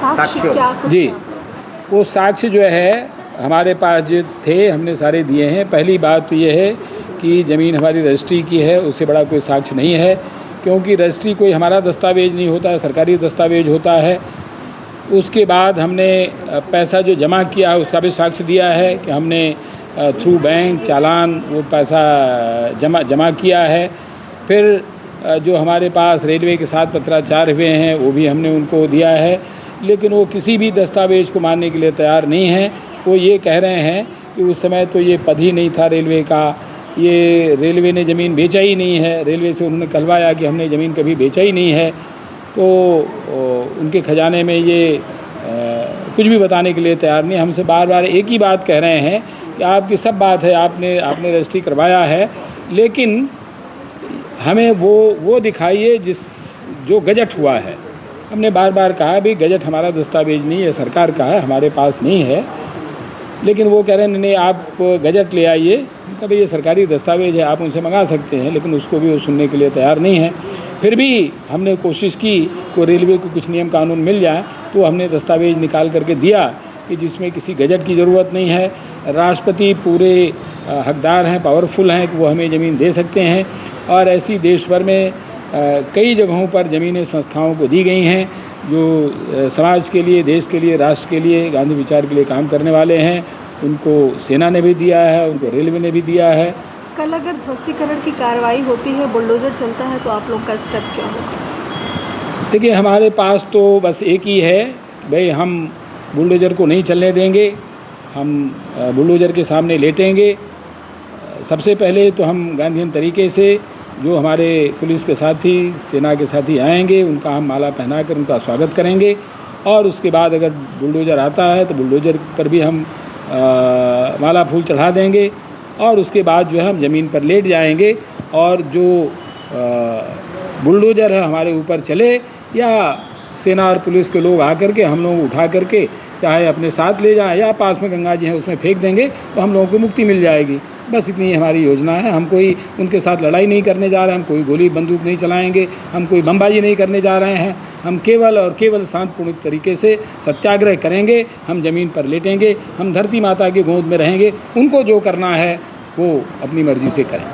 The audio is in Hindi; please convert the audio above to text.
साक्ष्य क्या कुछ जी, वो साक्ष्य जो है हमारे पास जो थे हमने सारे दिए हैं। पहली बात तो ये है कि ज़मीन हमारी रजिस्ट्री की है, उससे बड़ा कोई साक्ष्य नहीं है, क्योंकि रजिस्ट्री कोई हमारा दस्तावेज नहीं होता है, सरकारी दस्तावेज होता है। उसके बाद हमने पैसा जो जमा किया उसका भी साक्ष्य दिया है कि हमने थ्रू बैंक चालान वो पैसा जमा किया है। फिर जो हमारे पास रेलवे के साथ पत्राचार हुए हैं वो भी हमने उनको दिया है, लेकिन वो किसी भी दस्तावेज को मानने के लिए तैयार नहीं हैं। वो ये कह रहे हैं कि उस समय तो ये पद ही नहीं था रेलवे का, ये रेलवे ने ज़मीन बेचा ही नहीं है। रेलवे से उन्होंने कहलवाया कि हमने ज़मीन कभी बेचा ही नहीं है। तो उनके खजाने में ये कुछ भी बताने के लिए तैयार नहीं। हमसे बार बार एक ही बात कह रहे हैं कि आपकी सब बात है, आपने रजिस्ट्री करवाया है, लेकिन हमें वो दिखाइए जो गजट हुआ है। हमने बार बार कहा भी गजट हमारा दस्तावेज नहीं है, सरकार का है, हमारे पास नहीं है। लेकिन वो कह रहे हैं नहीं आप गजट ले आइए। कभी ये सरकारी दस्तावेज है, आप उनसे मंगा सकते हैं, लेकिन उसको भी वो सुनने के लिए तैयार नहीं है। फिर भी हमने कोशिश की कि रेलवे को कुछ नियम कानून मिल जाए, तो हमने दस्तावेज निकाल करके दिया कि जिसमें किसी गजट की ज़रूरत नहीं है। राष्ट्रपति पूरे हकदार हैं, पावरफुल हैं कि वो हमें ज़मीन दे सकते हैं। और ऐसी देश भर में कई जगहों पर ज़मीनें संस्थाओं को दी गई हैं जो समाज के लिए, देश के लिए, राष्ट्र के लिए, गांधी विचार के लिए काम करने वाले हैं। उनको सेना ने भी दिया है, उनको रेलवे ने भी दिया है। कल अगर ध्वस्तीकरण की कार्रवाई होती है, बुलडोज़र चलता है, तो आप लोग का स्टेप क्या होगा? देखिए हमारे पास तो बस एक ही है, भाई हम बुलडोज़र को नहीं चलने देंगे, हम बुलडोज़र के सामने लेटेंगे। सबसे पहले तो हम गांधीयन तरीके से जो हमारे पुलिस के साथी, सेना के साथी आएंगे, उनका हम माला पहना कर उनका स्वागत करेंगे। और उसके बाद अगर बुलडोज़र आता है तो बुलडोज़र पर भी हम माला फूल चढ़ा देंगे। और उसके बाद जो है हम ज़मीन पर लेट जाएंगे, और जो बुलडोज़र है हमारे ऊपर चले या सेना और पुलिस के लोग आकर के हम लोग उठा करके चाहे अपने साथ ले जाएं या पास में गंगा जी हैं उसमें फेंक देंगे, तो हम लोगों को मुक्ति मिल जाएगी। बस इतनी हमारी योजना है। हम कोई उनके साथ लड़ाई नहीं करने जा रहे हैं, हम कोई गोली बंदूक नहीं चलाएंगे, हम कोई बमबाजी नहीं करने जा रहे हैं। हम केवल और केवल शांतिपूर्ण तरीके से सत्याग्रह करेंगे, हम ज़मीन पर लेटेंगे, हम धरती माता की गोद में रहेंगे। उनको जो करना है वो अपनी मर्ज़ी से करें।